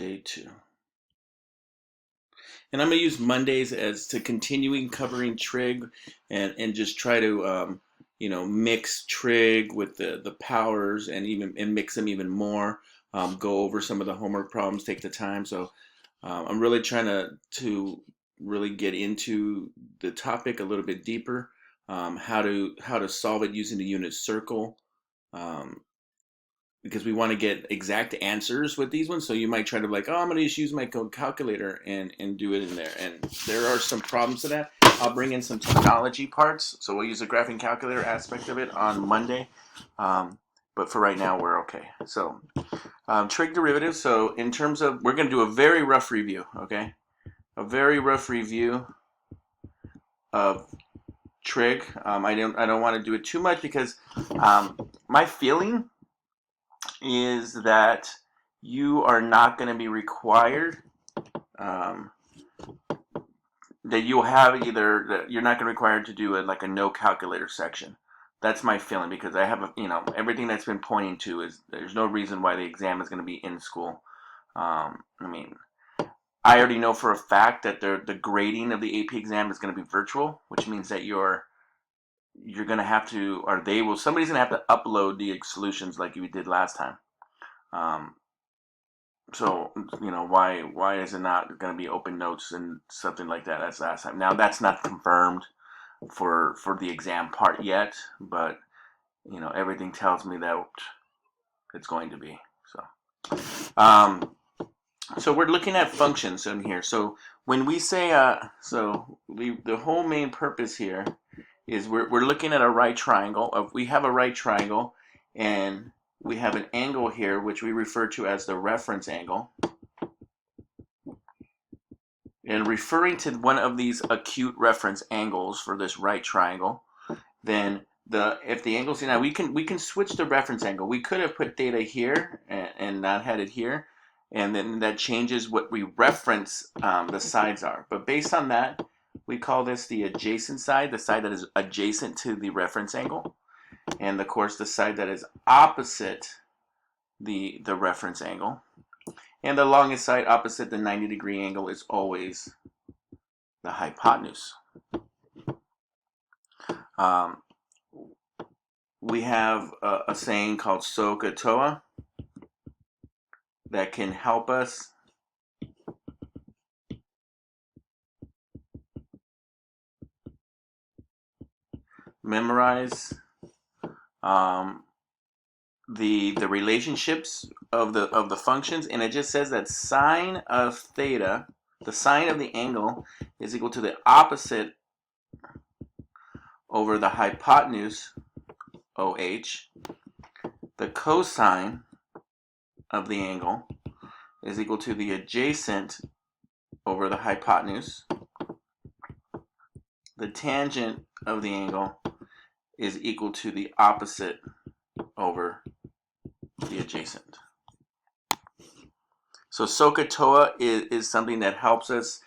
Day 2. And I'm going to use Mondays as to continuing covering trig and just try to mix trig with the powers and mix them even more. Go over some of the homework problems, take the time. So I'm really trying to really get into the topic a little bit deeper. How to solve it using the unit circle. Because we want to get exact answers with these ones. So you might try to like, oh, I'm going to just use my code calculator and do it in there. And there are some problems to that. I'll bring in some technology parts. So we'll use the graphing calculator aspect of it on Monday. But for right now, we're okay. So trig derivatives. So in terms of, we're going to do a very rough review, okay? A very rough review of trig. I don't want to do it too much because my feeling is that you are not going to be required that you'll have either that you're not going to be required to do like a no calculator section. That's my feeling because I have everything that's been pointing to is there's no reason why the exam is going to be in school. I mean, I already know for a fact that the grading of the AP exam is going to be virtual, which means that you're going to have to, or somebody's going to have to upload the solutions like you did last time. So why is it not going to be open notes and something like that as last time? Now that's not confirmed for the exam part yet, but everything tells me that it's going to be. So we're looking at functions in here. So when we say the whole main purpose here is we're looking at a right triangle. We have a right triangle and we have an angle here, which we refer to as the reference angle. And referring to one of these acute reference angles for this right triangle, then if the angle's now we can switch the reference angle. We could have put theta here and not had it here, and then that changes what we reference the sides are. But based on that, we call this the adjacent side, the side that is adjacent to the reference angle. And of course the side that is opposite the reference angle. And the longest side opposite the 90-degree angle is always the hypotenuse. We have a saying called SOHCAHTOA that can help us memorize the relationships of the functions, and it just says that sine of theta, the sine of the angle, is equal to the opposite over the hypotenuse OH. The cosine of the angle is equal to the adjacent over the hypotenuse. The tangent of the angle is equal to the opposite over the adjacent. So SOHCAHTOA is something that helps us.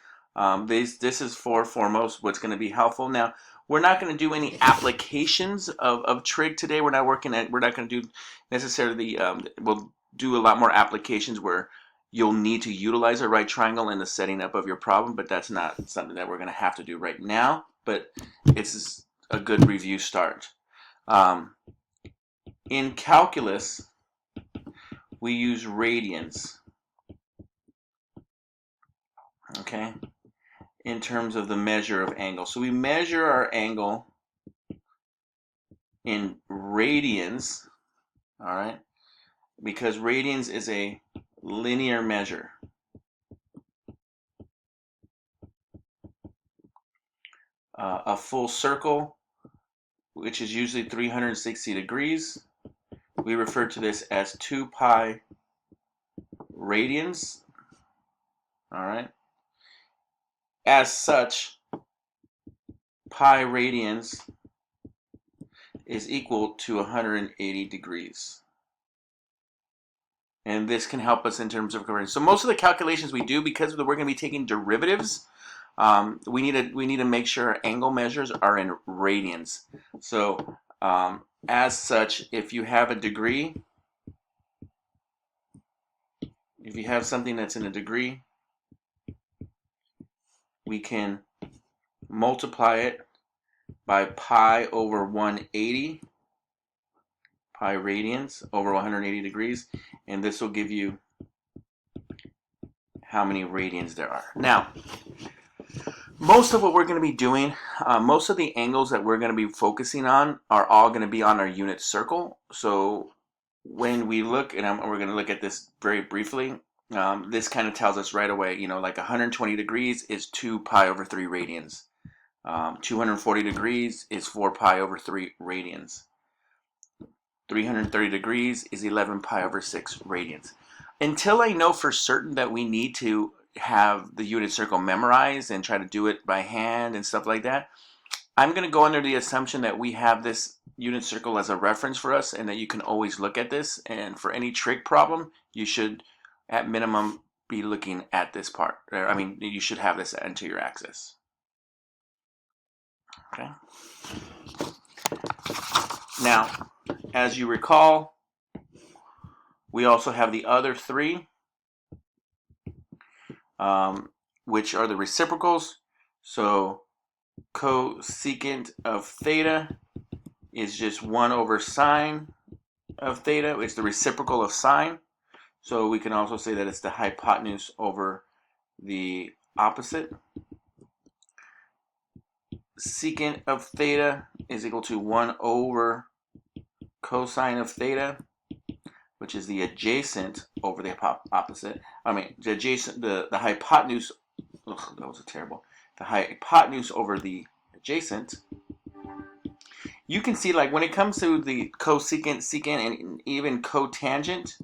This is for foremost what's going to be helpful. Now, we're not going to do any applications of trig today. We're not going to do necessarily, we'll do a lot more applications where you'll need to utilize a right triangle in the setting up of your problem, but that's not something that we're going to have to do right now, but it's a good review start. In calculus, we use radians, okay, in terms of the measure of angle. So we measure our angle in radians, all right, because radians is a linear measure. A full circle, which is usually 360 degrees, we refer to this as 2 pi radians, all right. As such, pi radians is equal to 180 degrees. And this can help us in terms of conversion. So most of the calculations we do, because we're going to be taking derivatives, we need to make sure our angle measures are in radians. So as such, if you have a degree, if you have something that's in a degree, we can multiply it by pi over 180, pi radians over 180 degrees, and this will give you how many radians there are. Now, most of what we're going to be doing, most of the angles that we're going to be focusing on are all going to be on our unit circle. So when we look, and we're going to look at this very briefly, this kind of tells us right away, you know, like 120 degrees is 2 pi over 3 radians. 240 degrees is 4 pi over 3 radians. 330 degrees is 11 pi over 6 radians. Until I know for certain that we need to have the unit circle memorized and try to do it by hand and stuff like that, I'm going to go under the assumption that we have this unit circle as a reference for us and that you can always look at this. And for any trig problem, you should at minimum be looking at this part. I mean, you should have this into your axis. Okay. Now, as you recall, we also have the other three, which are the reciprocals. So cosecant of theta is just 1 over sine of theta. It's the reciprocal of sine. So we can also say that it's the hypotenuse over the opposite. Secant of theta is equal to 1 over cosine of theta, which is the adjacent over the opposite. I mean, the adjacent, the hypotenuse. Ugh, that was terrible. The hypotenuse over the adjacent. You can see, like, when it comes to the cosecant, secant, and even cotangent,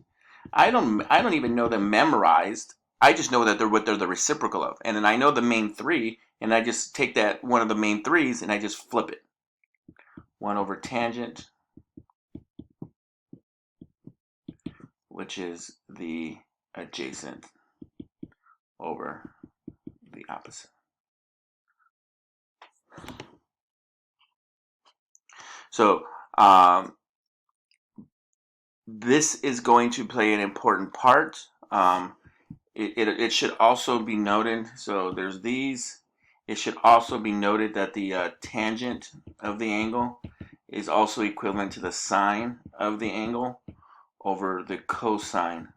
I don't even know them memorized. I just know that they're what they're the reciprocal of, and then I know the main three, and I just take that one of the main threes and I just flip it. 1 over tangent, which is the adjacent over the opposite. So this is going to play an important part. It should also be noted, so there's these. It should also be noted that the tangent of the angle is also equivalent to the sine of the angle over the cosine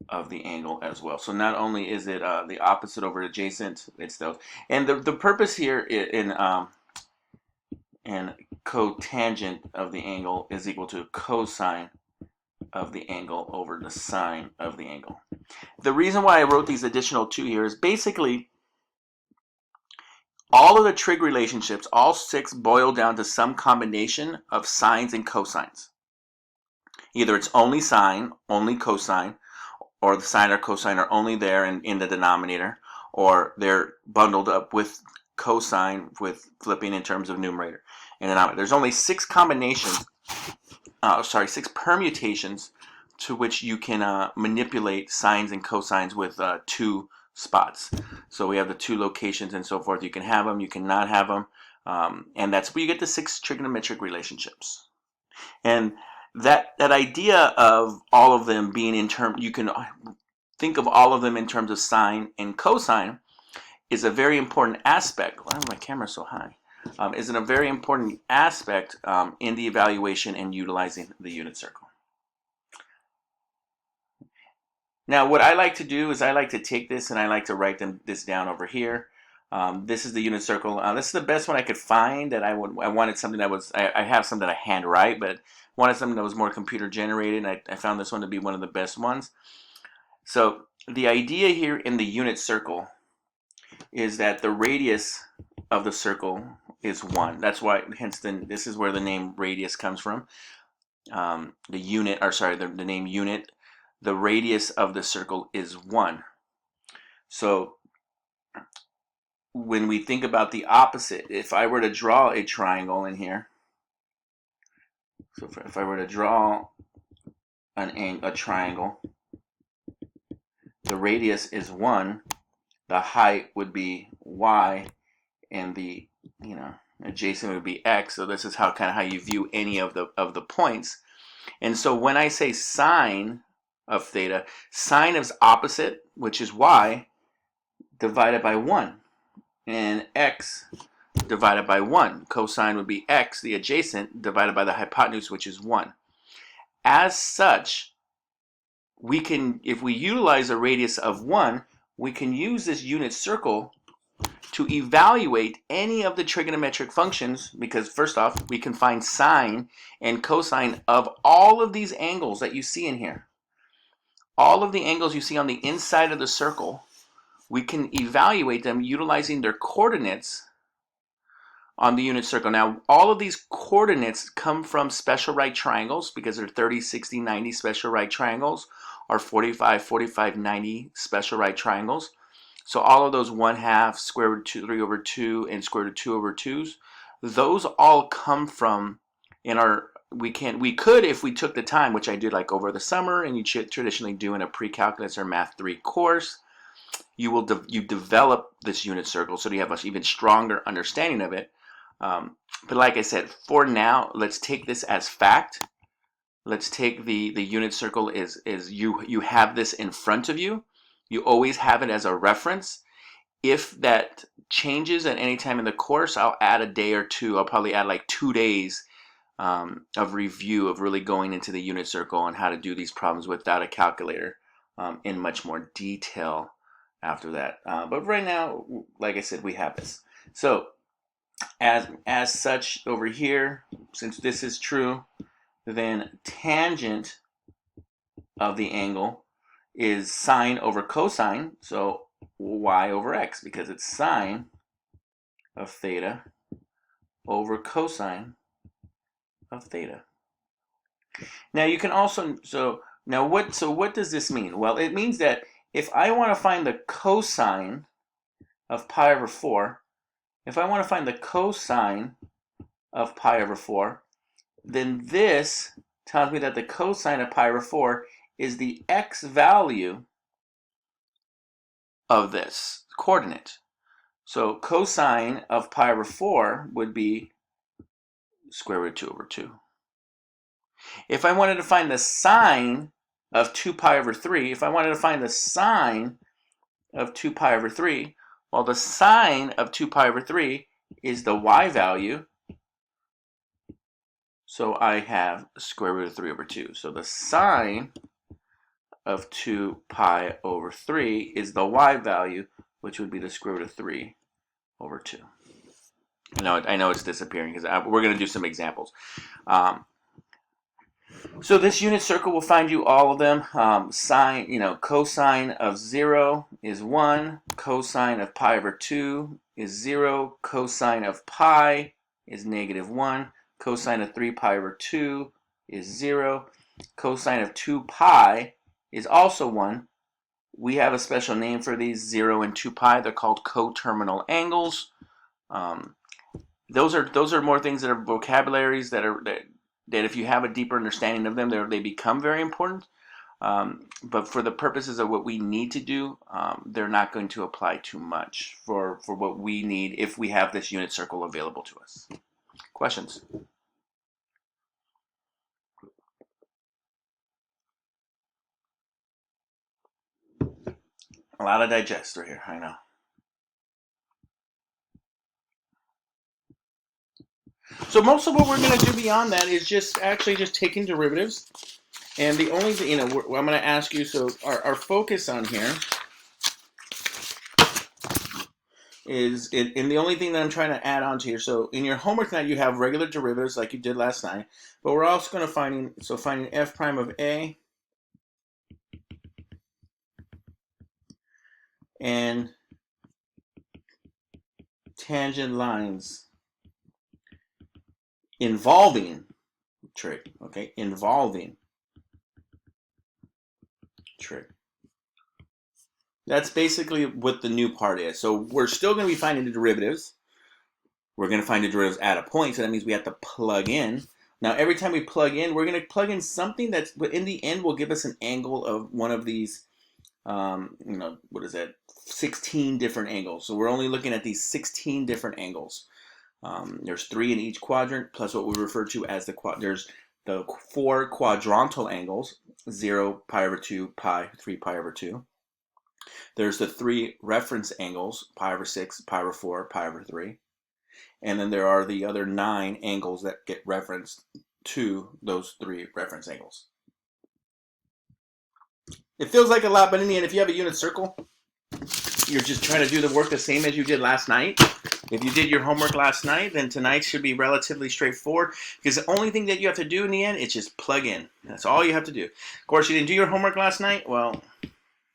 of the angle as well. So not only is it the opposite over adjacent, it's those. And the purpose here in cotangent of the angle is equal to cosine of the angle over the sine of the angle. The reason why I wrote these additional two here is basically all of the trig relationships, all 6 boil down to some combination of sines and cosines. Either it's only sine, only cosine, or the sine or cosine are only there in the denominator, or they're bundled up with cosine with flipping in terms of numerator and denominator. There's only 6 combinations, 6 permutations to which you can manipulate sines and cosines with 2 spots. So we have the 2 locations and so forth. You can have them, you cannot have them, and that's where you get the 6 trigonometric relationships. And that idea of all of them being in terms, you can think of all of them in terms of sine and cosine, is a very important aspect. Why is my camera so high? Is a very important aspect in the evaluation and utilizing the unit circle. Now, what I like to do is I like to take this and I like to write this down over here. This is the unit circle. This is the best one I could find. That I wanted something that was, I have some that I hand write, but wanted something that was more computer generated. And I found this one to be one of the best ones. So the idea here in the unit circle is that the radius of the circle is 1. That's why, hence, this is where the name radius comes from. The name unit. The radius of the circle is 1. So when we think about the opposite, if I were to draw a triangle in here, so if I were to draw a triangle, the radius is 1, the height would be y, and the adjacent would be x. So this is how you view any of the points. And so when I say sine of theta. Sine is opposite, which is y divided by 1. And x divided by 1. Cosine would be x, the adjacent, divided by the hypotenuse, which is 1. As such, we can, if we utilize a radius of 1, we can use this unit circle to evaluate any of the trigonometric functions, because first off, we can find sine and cosine of all of these angles that you see in here. All of the angles you see on the inside of the circle, we can evaluate them utilizing their coordinates on the unit circle. Now, all of these coordinates come from special right triangles, because they're 30, 60, 90 special right triangles, or 45, 45, 90 special right triangles. So all of those 1/2, square root 2, 3 over 2, and square root 2 over 2s, those all come from in our, we could, if we took the time, which I did like over the summer, and you traditionally do in a pre-calculus or math 3 course, you develop this unit circle so you have an even stronger understanding of it. But like I said, for now, let's take this as fact. Let's take the unit circle is you have this in front of you. You always have it as a reference. If that changes at any time in the course, I'll add a day or two. I'll probably add like 2 days of review of really going into the unit circle and how to do these problems without a calculator in much more detail after that. But right now, like I said, we have this. So as such over here, since this is true, then tangent of the angle is sine over cosine, so y over x, because it's sine of theta over cosine of theta. Now you can also, what does this mean? Well, it means that if I want to find the cosine of pi over 4, if I want to find the cosine of pi over 4, then this tells me that the cosine of pi over 4 is the x value of this coordinate. So cosine of pi over 4 would be square root 2 over 2. If I wanted to find the sine of 2 pi over 3, if I wanted to find the sine of 2 pi over 3, well, the sine of 2 pi over 3 is the y value. So I have square root of 3 over 2. So the sine of 2 pi over 3 is the y value, which would be the square root of 3 over 2. I know it's disappearing because we're going to do some examples. So this unit circle will find you all of them. Cosine of 0 is 1. Cosine of pi over 2 is 0. Cosine of pi is negative 1. Cosine of 3 pi over 2 is 0. Cosine of 2 pi is also 1. We have a special name for these, 0 and 2 pi. They're called coterminal angles. Those are more things that are vocabularies that if you have a deeper understanding of them, they become very important. But for the purposes of what we need to do, they're not going to apply too much for what we need if we have this unit circle available to us. Questions? A lot of digester here, I know. So most of what we're going to do beyond that is just taking derivatives. And the only thing, I'm going to ask you, so our focus on here is, and the only thing that I'm trying to add on to here, so in your homework tonight you have regular derivatives like you did last night, but we're also going to finding f prime of a and tangent lines involving trig, okay, involving trig. That's basically what the new part is. So we're still going to be finding the derivatives. We're going to find the derivatives at a point, so that means we have to plug in. Now, every time we plug in, we're going to plug in something that's, in the end, will give us an angle of one of these, what is that, 16 different angles. So we're only looking at these 16 different angles. There's 3 in each quadrant, plus what we refer to as there's the 4 quadrantal angles. 0, pi over 2, pi, 3 pi over 2. There's the 3 reference angles, pi over 6, pi over 4, pi over 3. And then there are the other 9 angles that get referenced to those 3 reference angles. It feels like a lot, but in the end, if you have a unit circle, you're just trying to do the work the same as you did last night. If you did your homework last night, then tonight should be relatively straightforward, because the only thing that you have to do in the end is just plug in. That's all you have to do. Of course, you didn't do your homework last night. Well,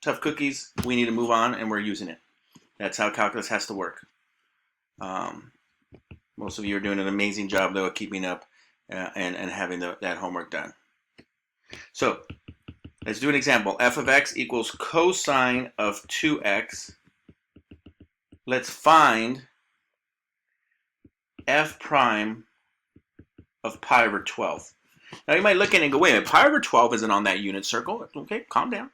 tough cookies. We need to move on, and we're using it. That's how calculus has to work. Most of you are doing an amazing job, though, of keeping up and having that homework done. So let's do an example. F of x equals cosine of 2x. Let's find f prime of pi over 12. Now you might look at it and go, wait a minute, pi over 12 isn't on that unit circle. Okay, calm down.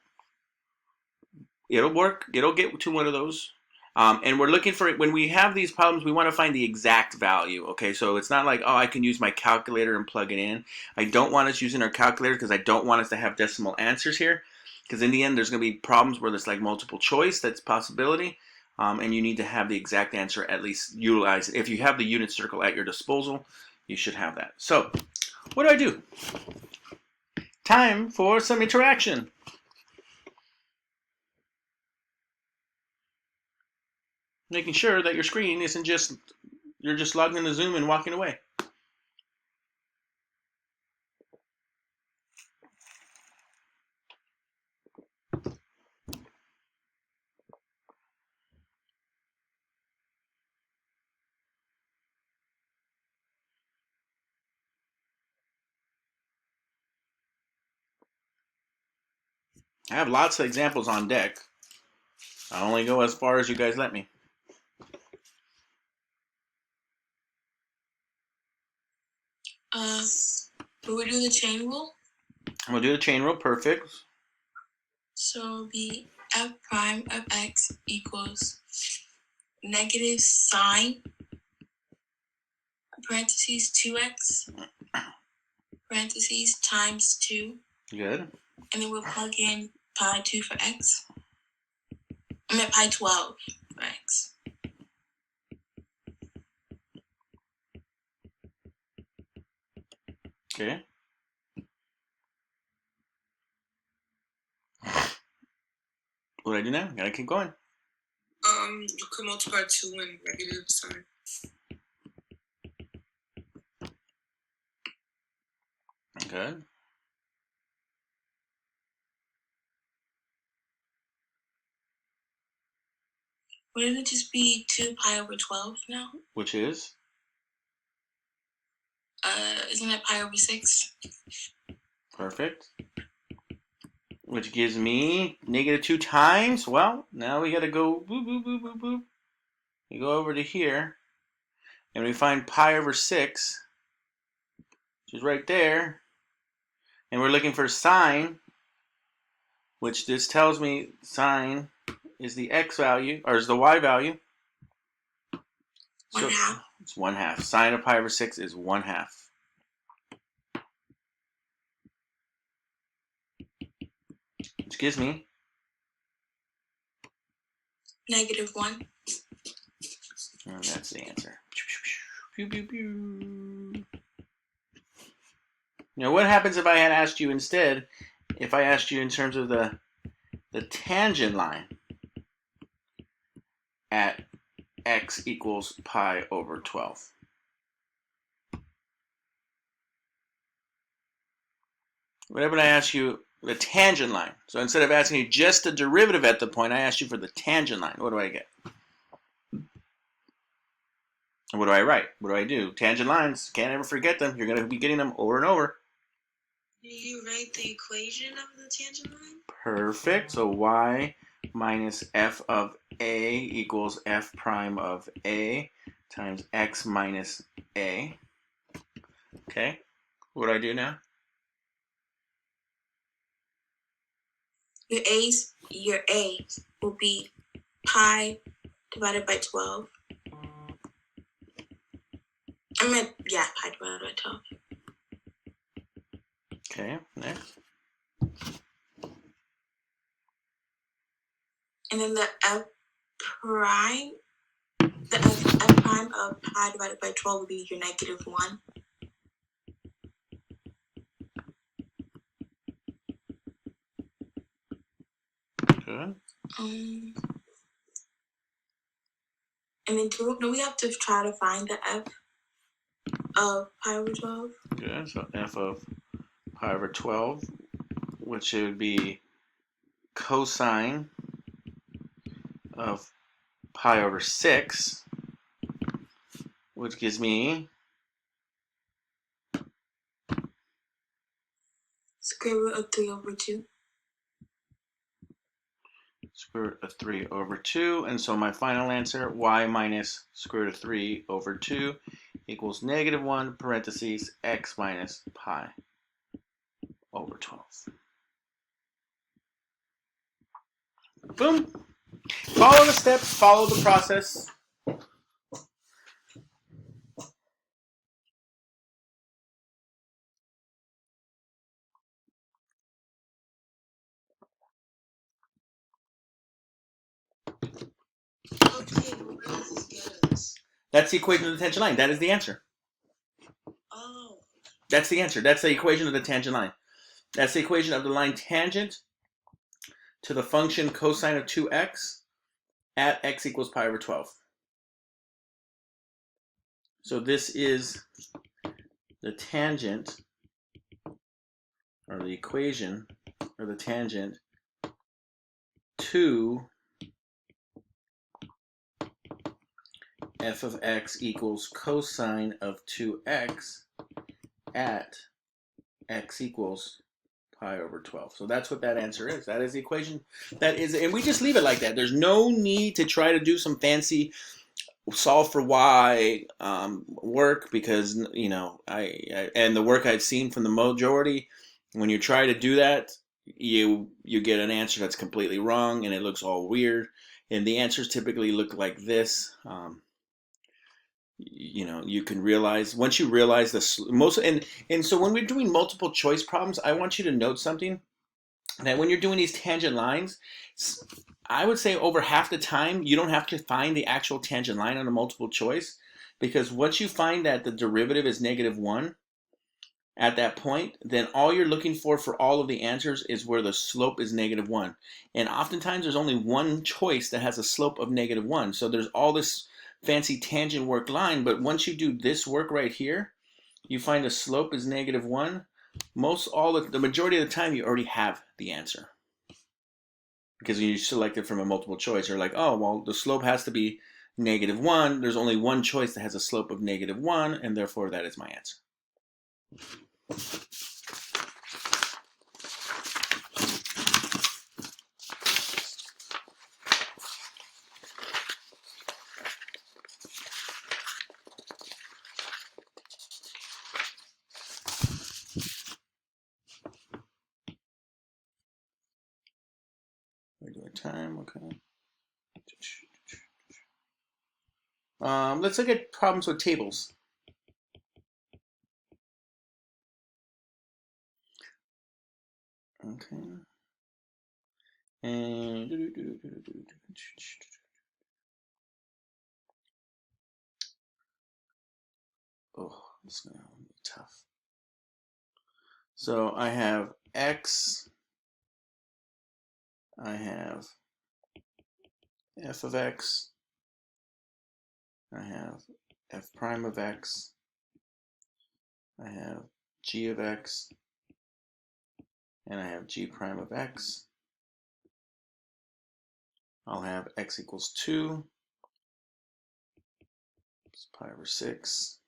It'll work. It'll get to one of those. And we're looking for, when we have these problems, we want to find the exact value. Okay, so it's not like, oh, I can use my calculator and plug it in. I don't want us using our calculator because I don't want us to have decimal answers here. Because in the end, there's going to be problems where there's like multiple choice. That's a possibility. And you need to have the exact answer, at least utilize it. If you have the unit circle at your disposal, you should have that. So what do I do? Time for some interaction. Making sure that your screen isn't just, you're just logged into Zoom and walking away. I have lots of examples on deck. I only go as far as you guys let me. Will we do the chain rule? We'll do the chain rule, perfect. So it'll be f prime of x equals negative sine, parentheses 2x, parentheses times 2. Good. And then we'll plug in pi 2 for x. I meant pi 12 for x. Okay. What do I do now? Gotta keep going. You can multiply 2 and negative sine. Okay. Wouldn't it just be 2 pi over 12 now? Which is? Isn't it pi over 6? Perfect. Which gives me negative 2 times. Well, now we gotta go boop, boop, boop, boop, boop. We go over to here, and we find pi over 6, which is right there. And we're looking for sine, which this tells me sine is the x value, or is the y value. So 1/2. It's 1/2. Sine of pi over 6 is 1/2. Which gives me negative 1. And that's the answer. Pew, pew, pew. Now, what happens if I had asked you instead, if I asked you in terms of the tangent line at x equals pi over 12? What would I ask you? The tangent line. So instead of asking you just the derivative at the point, I asked you for the tangent line. What do I get? What do I write? What do I do? Tangent lines, can't ever forget them. You're going to be getting them over and over. Do you write the equation of the tangent line? Perfect. So y minus f of a equals f prime of a times x minus a. Okay. What do I do now? Your a will be pi divided by 12. Pi divided by 12. Okay, next. And then the f prime, the f prime of pi divided by 12 would be your -1. Good. And then we have to try to find the f of pi over 12. Good. So f of pi over 12, which would be cosine of pi over 6, which gives me square root of 3 over 2. square root of 3 over 2. And so my final answer, y minus square root of 3 over 2 equals -1 parentheses x minus pi over 12. Boom. Follow the steps, follow the process. Okay, where does this get us? That's the equation of the tangent line. That is the answer. Oh. That's the answer. That's the equation of the tangent line. That's the equation of the line tangent to the function cosine of 2x at x equals pi over 12. So this is the tangent, or the equation, or the tangent to f of x equals cosine of 2x at x equals pi over 12. So that's what that answer is. That is the equation. That is, and we just leave it like that. There's no need to try to do some fancy solve for y work, because I and the work I've seen from the majority, when you try to do that, you get an answer that's completely wrong and it looks all weird. And the answers typically look like this. You can realize, once you realize this most, and so when we're doing multiple choice problems, I want you to note something, that when you're doing these tangent lines, I would say over half the time you don't have to find the actual tangent line on a multiple choice, because once you find that the derivative is -1 at that point, then all you're looking for all of the answers is where the slope is -1. And oftentimes there's only one choice that has a slope of -1. So there's all this fancy tangent work line, but once you do this work right here, you find the slope is -1. The majority of the time you already have the answer, because you select it from a multiple choice. You're like, oh, well, the slope has to be -1. There's only one choice that has a slope of -1, and therefore that is my answer. Regular time, okay. Let's look at problems with tables. Okay. And oh, this is gonna be tough. So I have x. I have f of x. I have f prime of x. I have g of x. And I have g prime of x. I'll have x equals 2. It's pi over 6.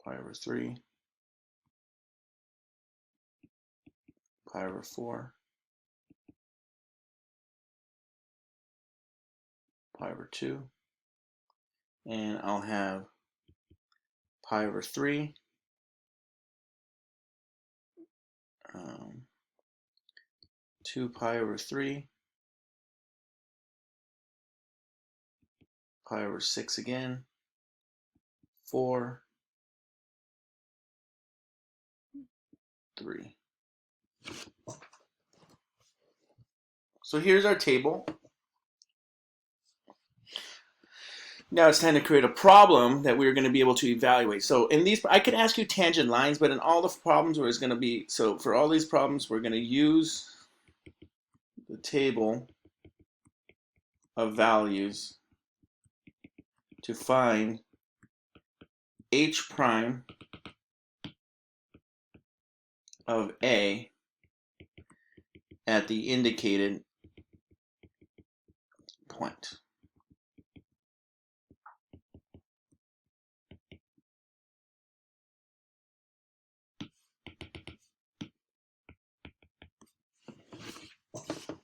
Pi over 3. Pi over 4. Pi over 2. And I'll have pi over 3. 2 pi over 3. Pi over 6 again. 4. 3. So here's our table. Now it's time to create a problem that we're going to be able to evaluate. So in these, I could ask you tangent lines, but in all the problems where it's going to be, so for all these problems, we're going to use the table of values to find h prime of A at the indicated point.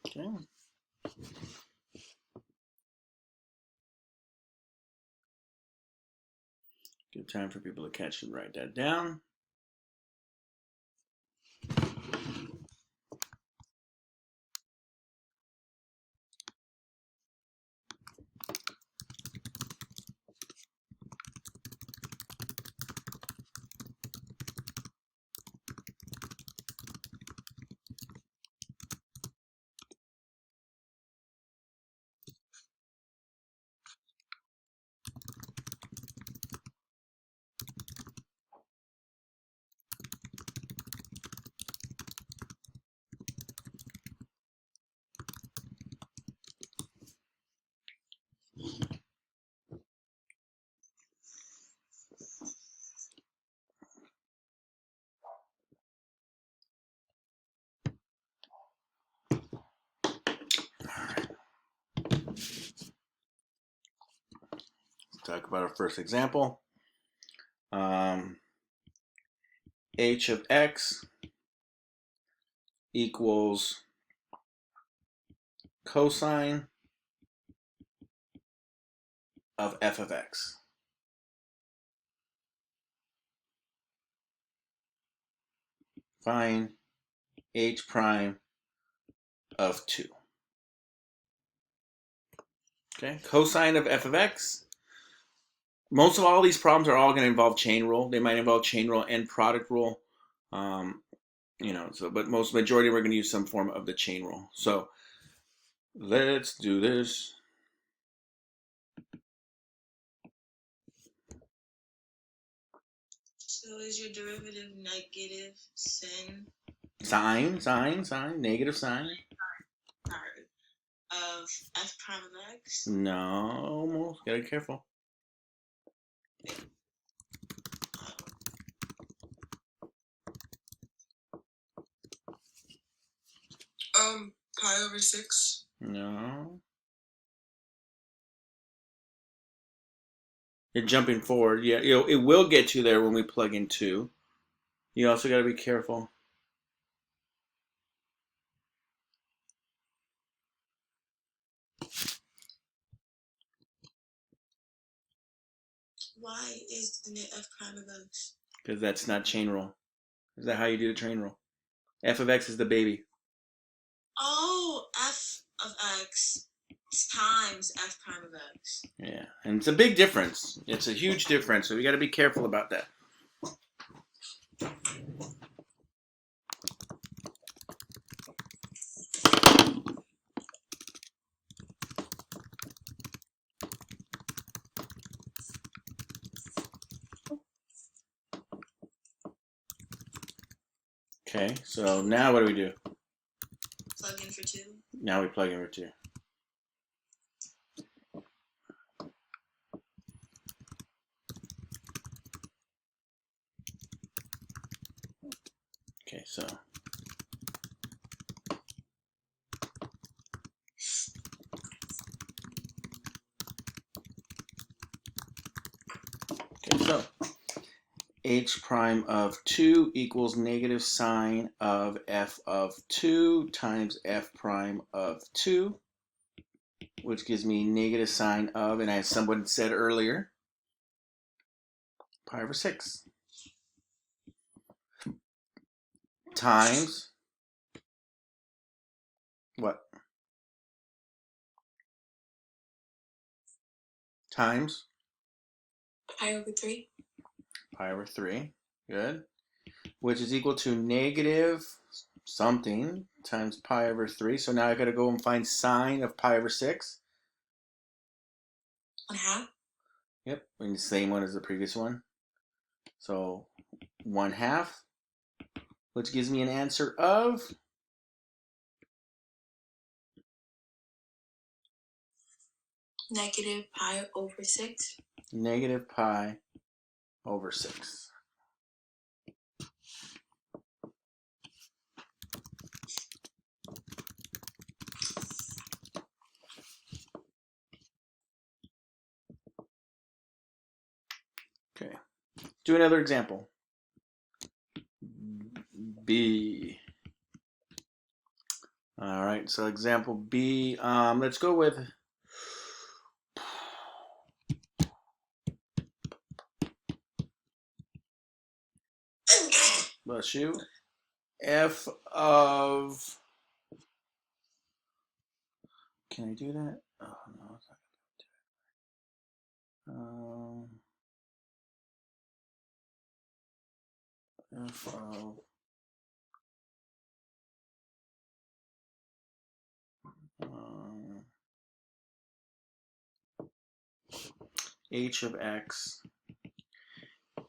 Okay. Give time for people to catch and write that down. Let's talk about our first example. H of x equals cosine of f of x. Find h prime of 2. Okay, cosine of f of x. Most of all these problems are all going to involve chain rule. They might involve chain rule and product rule. But most majority we're going to use some form of the chain rule. So let's do this. So is your derivative negative sin? Sine, negative sine. Of f prime of x? No, gotta be careful. Pi over 6? No. You're jumping forward. Yeah, it will get you there when we plug in 2. You also gotta be careful. Why isn't it f prime of x? Because that's not chain rule. Is that how you do the chain rule? F of x is the baby. Oh, f of x times f prime of x. Yeah, and it's a big difference. It's a huge difference, so we got to be careful about that. Okay, so now what do we do? Plug in for 2. Now we plug in for 2. Okay, so h prime of 2 equals negative sine of f of 2 times f prime of 2, which gives me negative sine of, and as someone said earlier, pi over 6 times what? Times Pi over 3. pi over 3, good, which is equal to negative something times pi over 3. So now I got to go and find sine of pi over 6. 1/2. Yep, and the same one as the previous one. So 1/2, which gives me an answer of Negative pi over 6. negative pi over 6. Okay, do another example. B. All right, so example B. Let's go with bless you. F of. Can I do that? Oh no, it's not gonna do it. F of h of x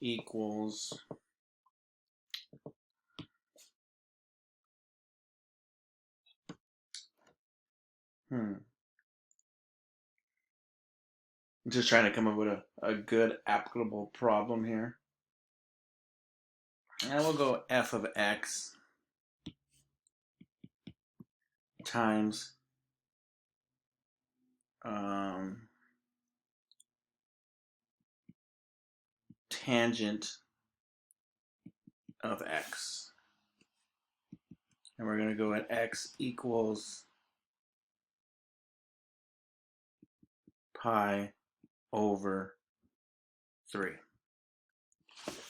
equals I'm just trying to come up with a good applicable problem here. And we'll go f of x times tangent of x. And we're going to go at x equals pi over 3.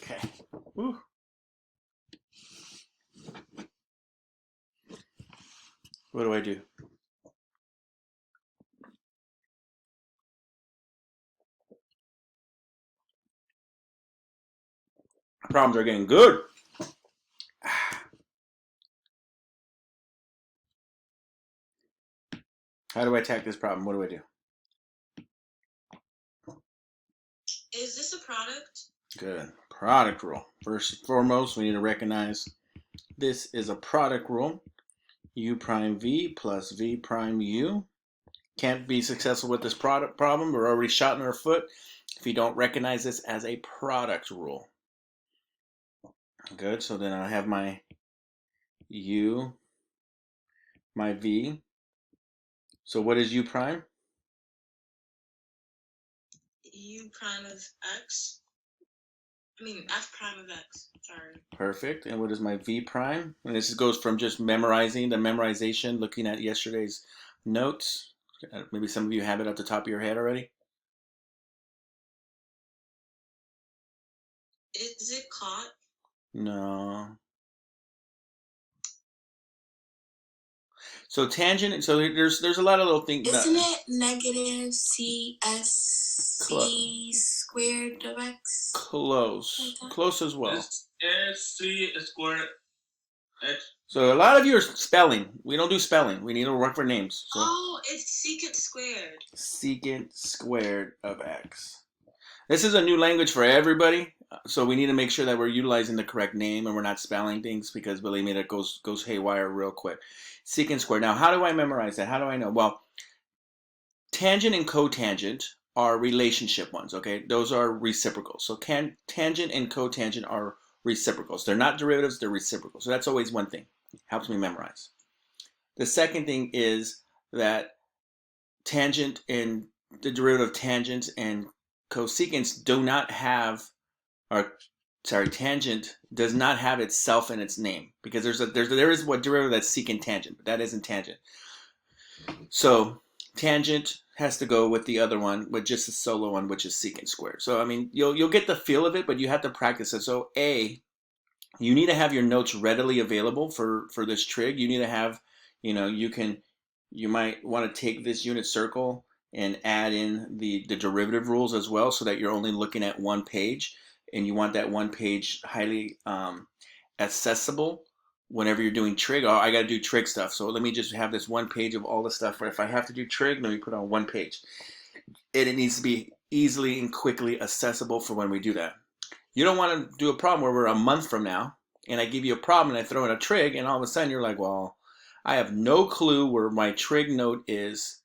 Okay. Woo. What do I do? Problems are getting good. How do I attack this problem? What do I do? Is this a product? Good. Product rule. First and foremost, we need to recognize this is a product rule. U prime V plus V prime U. Can't be successful with this product problem. We're already shot in our foot if you don't recognize this as a product rule. Good. So then I have my U, my V. So what is U prime? U prime of x. I mean, f prime of x. Sorry. Perfect. And what is my V prime? And this goes from just memorizing the memorization, looking at yesterday's notes. Maybe some of you have it at the top of your head already. Is it caught? No. So tangent. So there's a lot of little things. Isn't it negative CSC squared of x? Close. Like Close as well. C squared x. So a lot of you are spelling. We don't do spelling. We need to work for names. So Oh, it's secant squared. Secant squared of x. This is a new language for everybody, so we need to make sure that we're utilizing the correct name and we're not spelling things, because believe me, that goes haywire real quick. Secant squared. Now, how do I memorize that? How do I know? Well, tangent and cotangent are relationship ones, okay? Those are reciprocals. So tangent and cotangent are reciprocals. They're not derivatives, they're reciprocals. So that's always one thing. Helps me memorize. The second thing is that tangent and the derivative of tangent and cosecants do not have, or sorry, tangent does not have itself in its name, because there is what derivative that's secant tangent, but that isn't tangent. So tangent has to go with the other one, with just the solo one, which is secant squared. So I mean, you'll get the feel of it, but you have to practice it. So you need to have your notes readily available for this trig. You need to have, you might want to take this unit circle and add in the derivative rules as well, so that you're only looking at one page, and you want that one page highly accessible whenever you're doing trig, oh, I got to do trig stuff. So let me just have this one page of all the stuff. If I have to do trig, let me put it on one page. And it needs to be easily and quickly accessible for when we do that. You don't want to do a problem where we're a month from now and I give you a problem and I throw in a trig and all of a sudden you're like, well, I have no clue where my trig note is.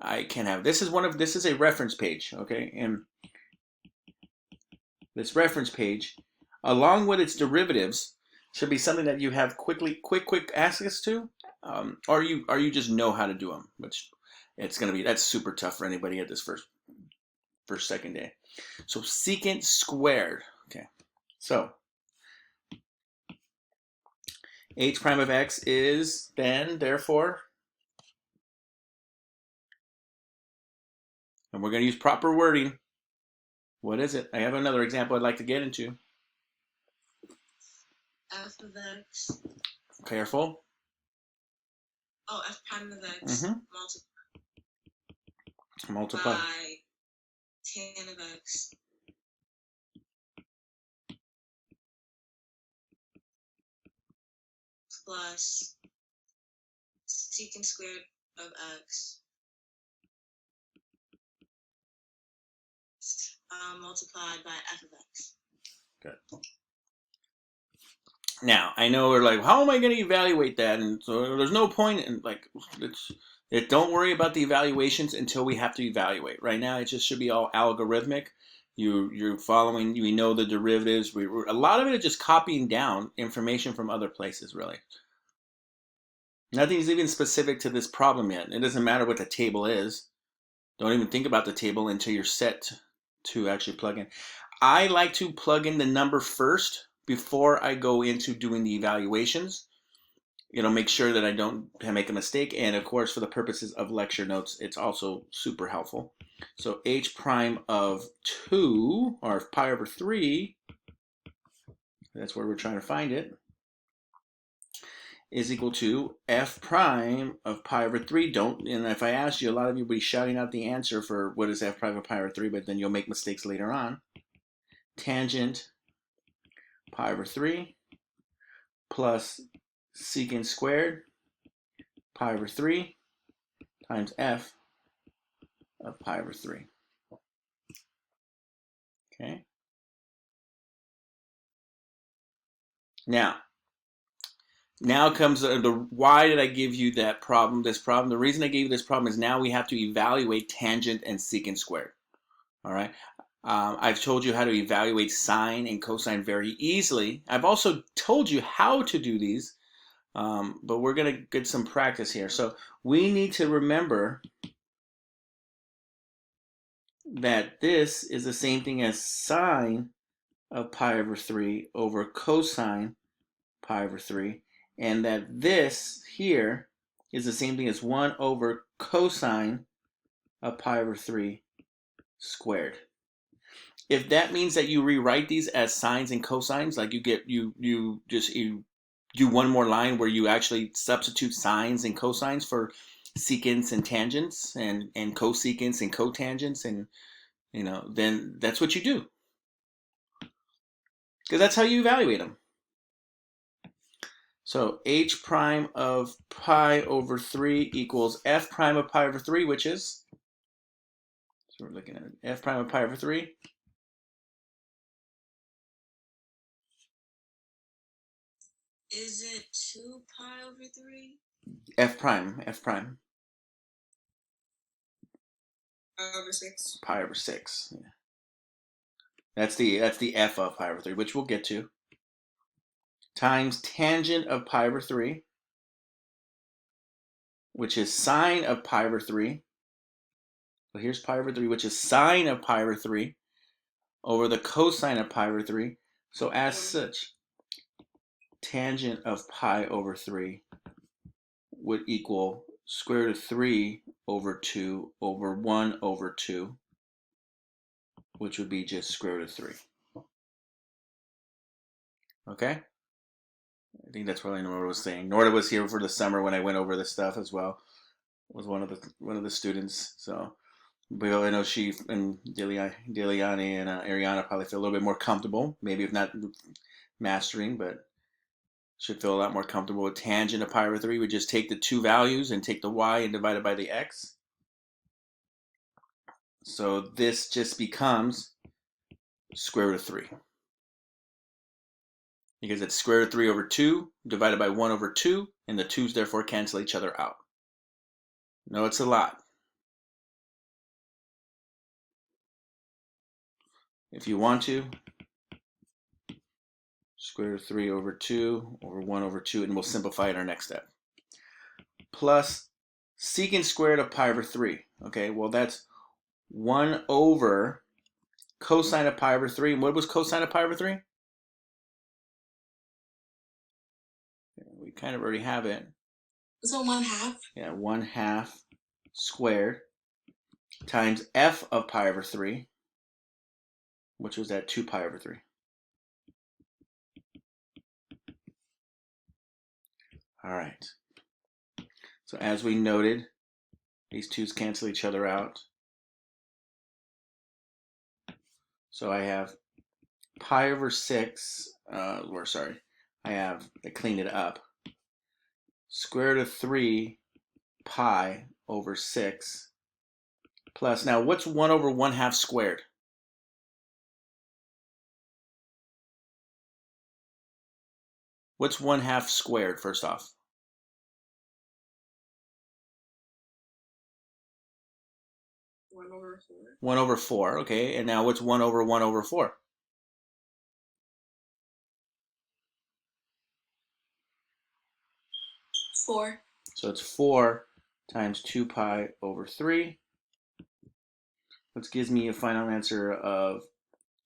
I can have, this is a reference page, okay? And this reference page, along with its derivatives, should be something that you have quick access to, or you just know how to do them, which that's super tough for anybody at this first second day. So secant squared, okay. So h prime of x is then therefore, and we're going to use proper wording. What is it? I have another example I'd like to get into. F of x. Careful. Oh, f prime of x Multiply by tan of x plus secant squared of x multiplied by f of x. Good. Now, I know we're like, how am I going to evaluate that? And so there's no point in don't worry about the evaluations until we have to evaluate. Right now, it just should be all algorithmic. You're following, we know the derivatives. A lot of it is just copying down information from other places, really. Nothing's even specific to this problem yet. It doesn't matter what the table is. Don't even think about the table until you're set to actually plug in. I like to plug in the number first before I go into doing the evaluations. Make sure that I don't make a mistake. And of course, for the purposes of lecture notes, it's also super helpful. So h prime of 2, or pi over 3, that's where we're trying to find it, is equal to f prime of pi over 3. And if I ask you, a lot of you will be shouting out the answer for what is f prime of pi over 3, but then you'll make mistakes later on. Tangent pi over 3 plus secant squared pi over 3 times f of pi over 3. Okay. Now comes why did I give you that problem, this problem? The reason I gave you this problem is now we have to evaluate tangent and secant squared. All right. I've told you how to evaluate sine and cosine very easily. I've also told you how to do these, but we're going to get some practice here. So we need to remember that this is the same thing as sine of pi over 3 over cosine pi over 3, and that this here is the same thing as 1 over cosine of pi over 3 squared. If that means that you rewrite these as sines and cosines, like you do one more line where you actually substitute sines and cosines for secants and tangents and cosecants and cotangents, and then that's what you do, because that's how you evaluate them. So h prime of pi over 3 equals f prime of pi over 3, which is, so we're looking at it, f prime of pi over 3 Is it 2 pi over 3? f prime Pi over 6. pi over 6. Yeah. That's the f of pi over 3, which we'll get to, times tangent of pi over 3, which is sine of pi over 3. So here's pi over 3, which is sine of pi over 3, over the cosine of pi over 3. So as such, tangent of pi over 3 would equal square root of 3 over 2 over 1 over 2, which would be just square root of 3. Okay? I think that's what Norda was saying. Norda was here for the summer when I went over this stuff as well. Was one of the students. So, but I know she and Diliani and Ariana probably feel a little bit more comfortable, maybe if not mastering, but Should feel a lot more comfortable with tangent of pi over 3. We just take the two values and take the y and divide it by the x. So this just becomes square root of 3. Because it's square root of 3 over 2 divided by 1 over 2, and the 2's therefore cancel each other out. No, it's a lot. If you want to, square root of 3 over 2 over 1 over 2, and we'll simplify it in our next step. Plus secant squared of pi over 3. Okay, well that's 1 over cosine of pi over 3. And what was cosine of pi over 3? We kind of already have it. So 1/2. Yeah, 1/2 squared times f of pi over 3, which was at 2 pi over 3. All right. So as we noted, these 2's cancel each other out. So I have pi over 6, I cleaned it up. Square root of 3 pi over 6 plus, now what's 1 over 1/2 squared? What's 1/2 squared, first off? 1 over 4. 1 over 4, okay. And now what's 1 over 1 over 4? 4. So it's 4 times 2 pi over 3, which gives me a final answer of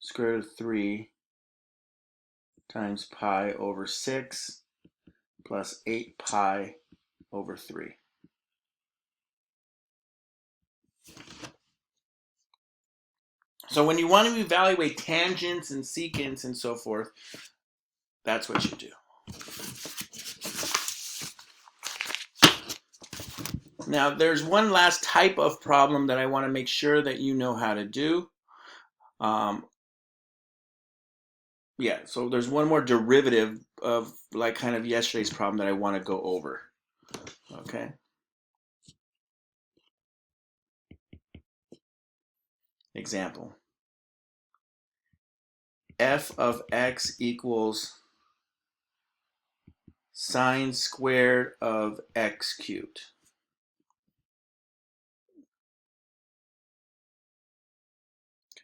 square root of 3 times pi over 6 plus 8 pi over 3. So when you want to evaluate tangents and secants and so forth, that's what you do. Now, there's one last type of problem that I want to make sure that you know how to do. Yeah, so there's one more derivative of like kind of yesterday's problem that I want to go over. Okay. Example. F of x equals sine squared of x cubed.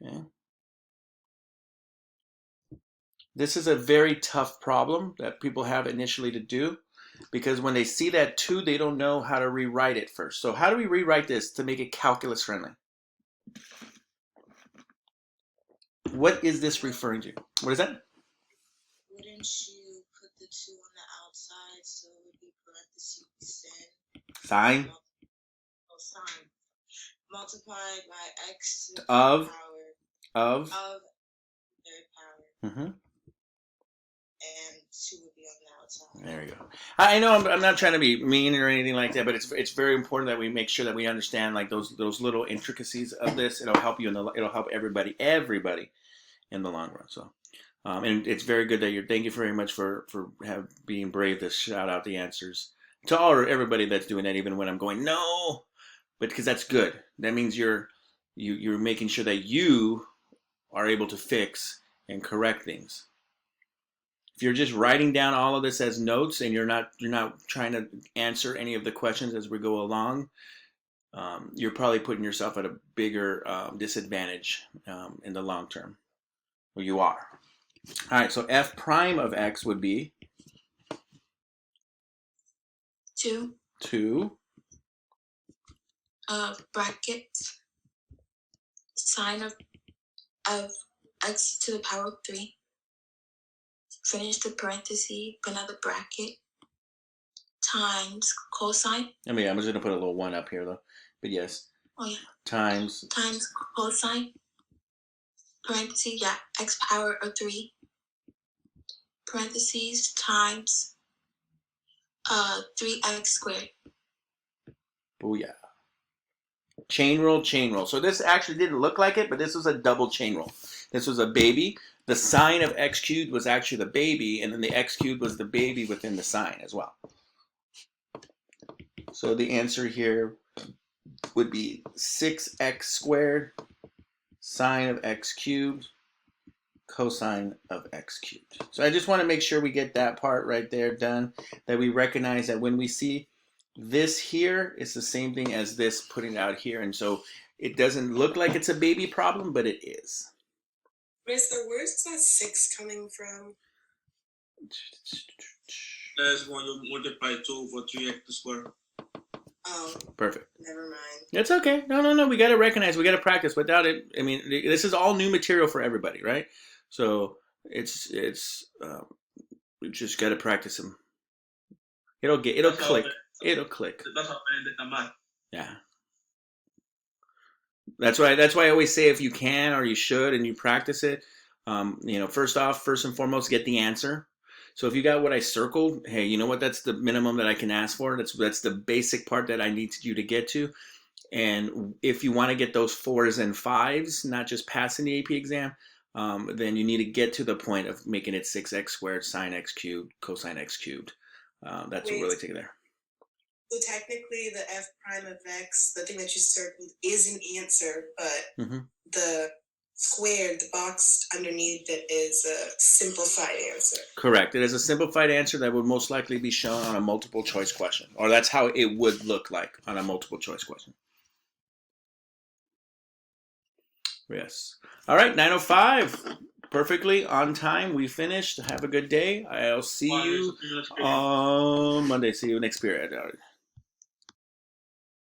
Okay. This is a very tough problem that people have initially to do because when they see that 2, they don't know how to rewrite it first. So how do we rewrite this to make it calculus friendly? What is this referring to? What is that? Wouldn't you put the 2 on the outside so it would be parentheses Sine sine multiplied by x to the of power of third power. Mm-hmm. And 2 would be on the outside. There we go. I know I'm not trying to be mean or anything like that, but it's very important that we make sure that we understand like those little intricacies of this. It'll help you it'll help everybody in the long run. So, and it's very good that thank you very much for being brave to shout out the answers to everybody that's doing that, even when I'm going no, but because that's good. That means you're making sure that you are able to fix and correct things. If you're just writing down all of this as notes and you're not trying to answer any of the questions as we go along, you're probably putting yourself at a bigger disadvantage in the long term. Well, you are. All right, so f prime of x would be 2 brackets sine of x to the power of 3. Finish the parenthesis, put another bracket, times cosine. I mean, I'm just going to put a little 1 up here, though. But yes. Oh, yeah. Times cosine, parenthesis, yeah, x power of 3, parentheses, times 3x squared. Booyah. Chain rule, chain rule. So this actually didn't look like it, but this was a double chain rule. This was a baby. The sine of x cubed was actually the baby, and then the x cubed was the baby within the sine as well. So the answer here would be 6x squared sine of x cubed cosine of x cubed. So I just want to make sure we get that part right there done, that we recognize that when we see this here, it's the same thing as this putting it out here. And so it doesn't look like it's a baby problem, but it is. Mister, where's that 6 coming from? That's when you multiply 2 over 3x squared. Oh, Perfect. never mind. That's okay. No. We got to recognize. We got to practice. Without it, I mean, this is all new material for everybody, right? So it's we just got to practice them. It'll click. It'll click. That's how I ended the math. Yeah. That's why I always say if you can or you should and you practice it, first and foremost, get the answer. So if you got what I circled, hey, you know what? That's the minimum that I can ask for. That's the basic part that I need you to get to. And if you want to get those 4s and 5s, not just passing the AP exam, then you need to get to the point of making it 6x squared sine x cubed cosine x cubed. That's what really take it there. So technically, the f prime of x, the thing that you circled, is an answer, but the squared, the box underneath it, is a simplified answer. Correct. It is a simplified answer that would most likely be shown on a multiple choice question, or that's how it would look like on a multiple choice question. Yes. All right, 9:05. Perfectly on time. We finished. Have a good day. I'll see you on Monday. See you next period.